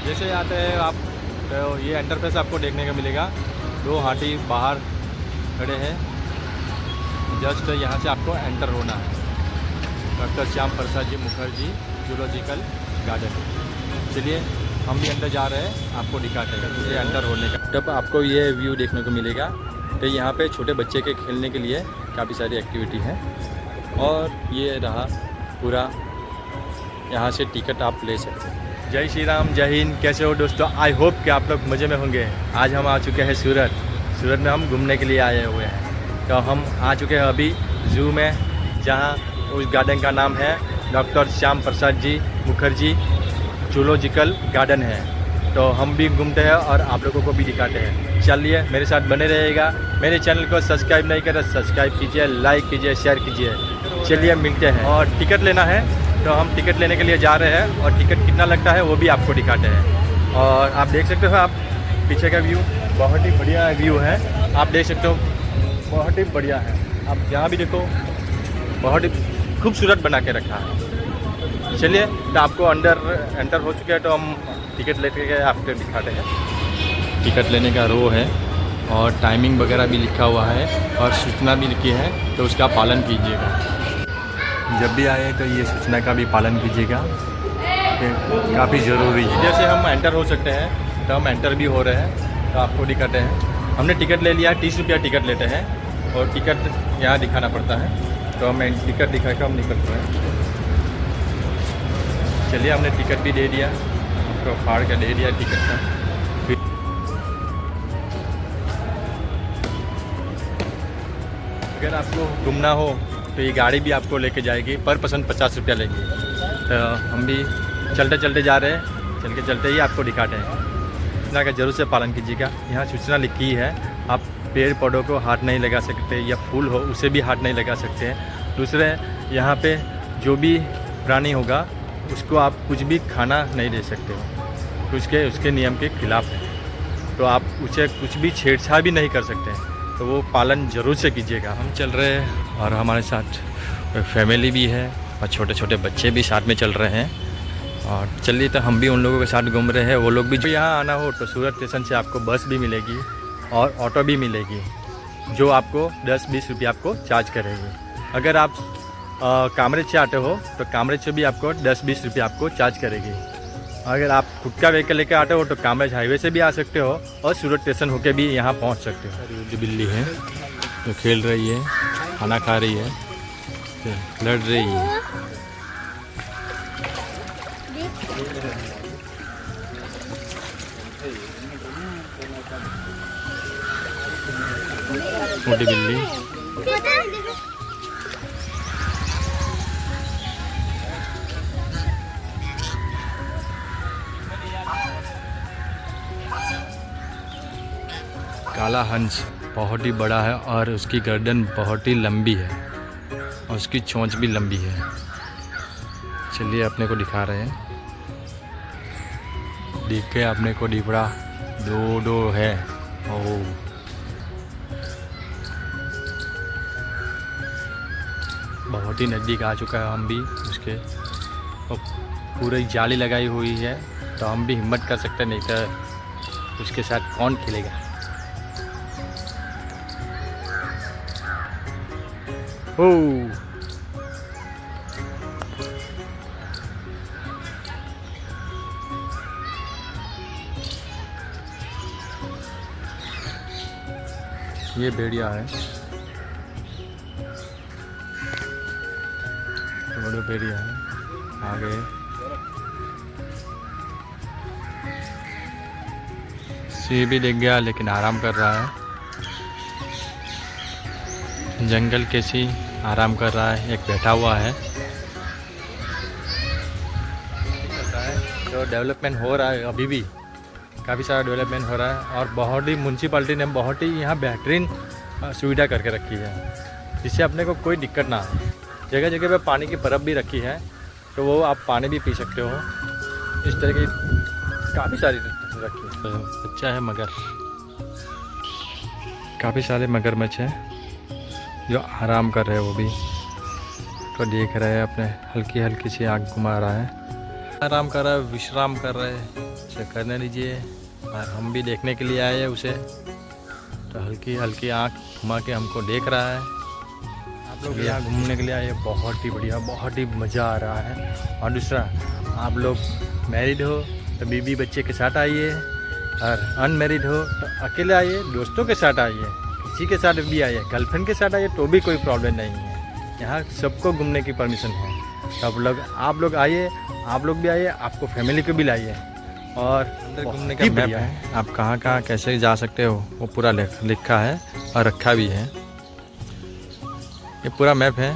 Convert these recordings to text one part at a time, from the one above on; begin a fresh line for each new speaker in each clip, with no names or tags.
जैसे आते हैं आप तो ये इंटरफेस आपको देखने को मिलेगा। 2 हाथी बाहर खड़े हैं। जस्ट यहाँ से आपको एंटर होना है। Doctor Shyam Prasad ji Mukherjee zoological garden. चलिए हम भी अंदर जा रहे हैं, आपको दिखाते हैं ये अंदर होने का। तब आपको ये व्यू देखने को मिलेगा। तो यहाँ पे छोटे बच्चे के खेलने के लिए काफ़ी सारी एक्टिविटी है। और ये रहा पूरा, यहाँ से टिकट आप ले सकते हैं। जय श्री राम, जय हिंद। कैसे हो दोस्तों? आई होप कि आप लोग मज़े में होंगे। आज हम आ चुके हैं सूरत। सूरत में हम घूमने के लिए आए हुए हैं। तो हम आ चुके हैं अभी ज़ू में, जहाँ उस गार्डन का नाम है doctor Shyam Prasad ji Mukherjee zoological garden है। तो हम भी घूमते हैं और आप लोगों को भी दिखाते हैं। चलिए मेरे साथ बने रहिएगा। मेरे चैनल को सब्सक्राइब नहीं करें, सब्सक्राइब कीजिए, लाइक कीजिए, शेयर कीजिए। चलिए मिलते हैं। और टिकट लेना है तो हम टिकट लेने के लिए जा रहे हैं, और टिकट कितना लगता है वो भी आपको दिखाते हैं। और आप देख सकते हो, आप पीछे का व्यू बहुत ही बढ़िया व्यू है। आप देख सकते हो, बहुत ही बढ़िया है। आप जहाँ भी देखो बहुत ही खूबसूरत बना के रखा है। चलिए तो आपको अंदर एंटर हो चुके हैं, तो हम टिकट लेके गए आपको दिखाते हैं। टिकट लेने का रो है और टाइमिंग वगैरह भी लिखा हुआ है और सूचना भी लिखी है, तो उसका पालन कीजिएगा। जब भी आए तो ये सूचना का भी पालन कीजिएगा, काफ़ी ज़रूरी है। जैसे हम एंटर हो सकते हैं तो हम एंटर भी हो रहे हैं, तो आपको दिखाते हैं। हमने टिकट ले लिया, 30 रुपया टिकट लेते हैं और टिकट यहाँ दिखाना पड़ता है। तो हम टिकट दिखा के हम निकलते हैं। चलिए हमने टिकट भी दे दिया, तो फाड़ के दे दिया टिकट का। अगर आपको घूमना हो तो ये गाड़ी भी आपको लेके जाएगी, पर पर्सन 50 रुपया लेंगे। तो हम भी चलते चलते जा रहे हैं, चल के चलते ही आपको दिखाते हैं। सूचना का जरूर से पालन कीजिएगा। यहाँ सूचना लिखी है, आप पेड़ पौधों को हाथ नहीं लगा सकते, या फूल हो उसे भी हाथ नहीं लगा सकते हैं। दूसरे, यहाँ पे जो भी प्राणी होगा उसको आप कुछ भी खाना नहीं दे सकते हो, उसके नियम के खिलाफ है। तो आप उसे कुछ भी छेड़छाड़ भी नहीं कर सकते हैं, तो वो पालन ज़रूर से कीजिएगा। हम चल रहे हैं और हमारे साथ फैमिली भी है और छोटे छोटे बच्चे भी साथ में चल रहे हैं। और चलिए तो हम भी उन लोगों के साथ घूम रहे हैं। वो लोग भी यहाँ आना हो तो सूरत स्टेशन से आपको बस भी मिलेगी और ऑटो भी मिलेगी, जो आपको 10-20 रुपये आपको चार्ज करेगी। अगर आप कामरेज से आते हो तो कामरेज से भी आपको 10-20 रुपये आपको चार्ज करेगी। अगर आप खुद का व्हीकल लेकर आते हो तो कामरेज हाईवे से भी आ सकते हो और सूरत स्टेशन होके भी यहाँ पहुँच सकते हो। ये बिल्ली है जो खेल रही है, खाना खा रही है, लड़ रही है। मोटी बिल्ली। काला हंस बहुत ही बड़ा है और उसकी गर्दन बहुत ही लंबी है और उसकी चोंच भी लंबी है। चलिए अपने को दिखा रहे हैं। देख के अपने को दिखड़ा दो है। ओह, बहुत ही नज़दीक आ चुका है हम भी उसके। और पूरी जाली लगाई हुई है, तो हम भी हिम्मत कर सकते नहीं तो उसके साथ कौन खेलेगा। ओह, ये भेड़िया है, बड़े भेड़िया है। आगे सिंह भी दिख गया, लेकिन आराम कर रहा है। जंगल के सिंह आराम कर रहा है, एक बैठा हुआ है। तो डेवलपमेंट हो रहा है, अभी भी काफ़ी सारा डेवलपमेंट हो रहा है। और बहुत ही म्यूनसिपाल्टी ने बहुत ही यहाँ बेहतरीन सुविधा करके रखी है, जिससे अपने को कोई दिक्कत ना आए। जगह जगह पे पानी की बर्फ़ भी रखी है, तो वो आप पानी भी पी सकते हो। इस तरह की काफ़ी सारी रखी है। अच्छा है मगर, काफ़ी सारे मगरमच्छ हैं जो आराम कर रहे हैं। वो भी तो देख रहे हैं, अपने हल्की हल्की सी आँख घुमा रहा है, आराम कर रहा है, विश्राम कर रहे हैं। सब्सक्राइब करने लीजिए। और हम भी देखने के लिए आए हैं उसे, तो हल्की हल्की आँख घुमा के हमको देख रहा है। आप लोग यहाँ घूमने के लिए आए, बहुत ही बढ़िया, बहुत ही मज़ा आ रहा है। और दूसरा, आप लोग मैरिड हो तो बीवी बच्चे के साथ आइए, और अनमैरिड हो तो अकेले आइए, दोस्तों के साथ आइए, किसी के साथ भी आइए, गर्लफ्रेंड के साथ आइए तो भी कोई प्रॉब्लम नहीं है। यहाँ सबको घूमने की परमिशन है। तो आप लोग आइए, आप लोग भी आइए, आपको फैमिली को भी लाइए। और अंदर घूमने का मैप है, आप कहाँ कहाँ कैसे जा सकते हो वो पूरा लिखा है और रखा भी है। ये पूरा मैप है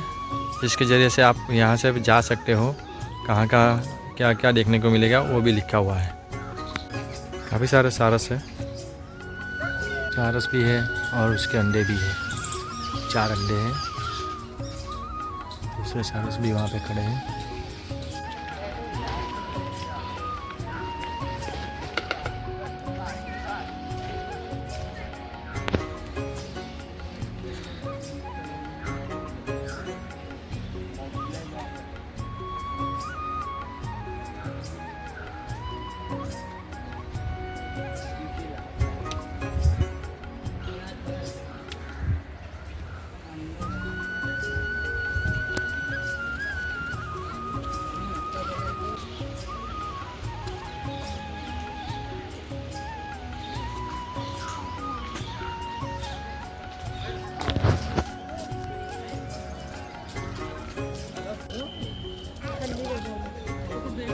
जिसके ज़रिए से आप यहाँ से जा सकते हो, कहाँ कहाँ क्या क्या देखने को मिलेगा वो भी लिखा हुआ है। काफ़ी सारे सारस है, सारस भी है और उसके अंडे भी है, 4 अंडे हैं। दूसरे सारस भी वहाँ पे खड़े हैं।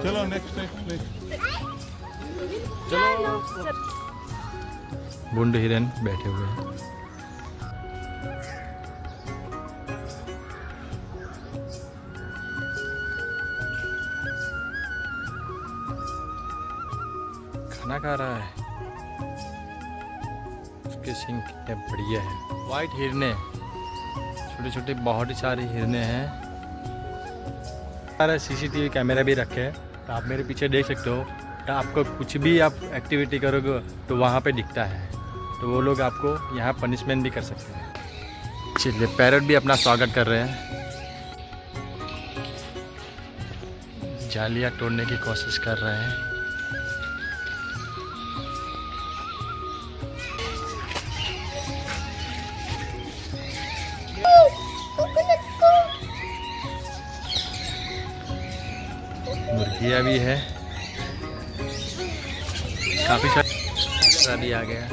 चलो नेक्स्ट चलो।
बूंद हिरन बैठे हुए हैं। खाना खा रहा है। उसके सींग कितने बढ़िया है। वाइट हिरने, छोटे छोटे बहुत ही सारे हिरने हैं। सारा सीसीटीवी कैमरा भी रखे हैं, तो आप मेरे पीछे देख सकते हो। तो आपको कुछ भी आप एक्टिविटी करोगे तो वहाँ पे दिखता है, तो वो लोग आपको यहाँ पनिशमेंट भी कर सकते हैं। चलिए, पैरट भी अपना स्वागत कर रहे हैं। जालियाँ तोड़ने की कोशिश कर रहे हैं। मुर्गियाँ भी है, काफ़ी सारी आ गया।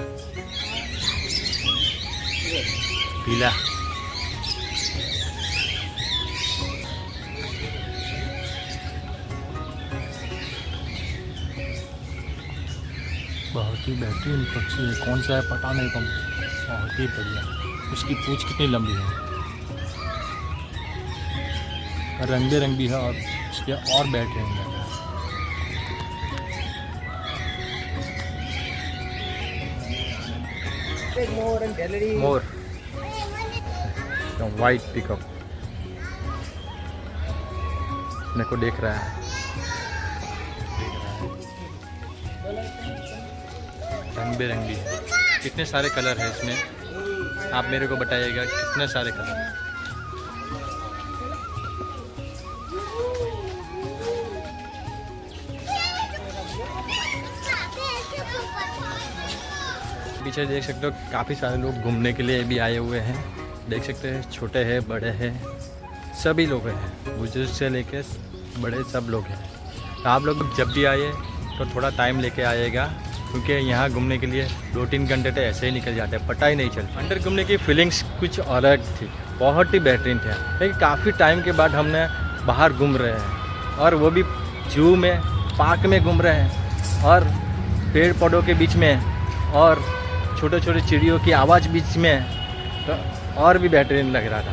पीला बहुत ही बेहतरीन पक्षी है। कौन सा है पता नहीं, कम बहुत ही बढ़िया। उसकी पूंछ कितनी लंबी है, रंग बिरंग भी है, और उसके और बैठे हैं। मोर, वाइट पिकअप मेरे को देख रहा है। रंग बिरंगी है, कितने सारे कलर है इसमें, आप मेरे को बताइएगा कितने सारे कलर हैं। पीछे देख सकते हो काफ़ी सारे लोग घूमने के लिए भी आए हुए हैं। देख सकते हैं, छोटे हैं, बड़े हैं, सभी लोग हैं, बुजुर्ग से लेके बड़े सब लोग हैं। तो आप लोग जब भी आए तो थोड़ा टाइम लेके आइएगा, क्योंकि यहाँ घूमने के लिए 2-3 घंटे तो ऐसे ही निकल जाते हैं, पता ही नहीं चलता। अंदर घूमने की फीलिंग्स कुछ अलग थी, बहुत ही बेहतरीन थी। लेकिन काफ़ी टाइम के बाद हमने बाहर घूम रहे हैं, और वो भी जू में, पार्क में घूम रहे हैं, और पेड़ पौधों के बीच में, और छोटे छोटे चिड़ियों की आवाज़ बीच में, तो और भी बेहतरीन लग रहा था।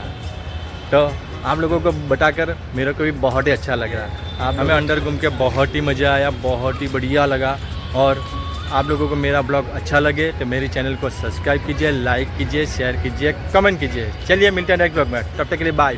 तो आप लोगों को बताकर मेरे को भी बहुत ही अच्छा लग रहा है। आप हमें अंदर घूम के बहुत ही मज़ा आया, बहुत ही बढ़िया लगा। और आप लोगों को मेरा ब्लॉग अच्छा लगे तो मेरी चैनल को सब्सक्राइब कीजिए, लाइक कीजिए, शेयर कीजिए, कमेंट कीजिए। चलिए मिलते हैं नेक्स्ट ब्लॉग में, तब तक के लिए बाय।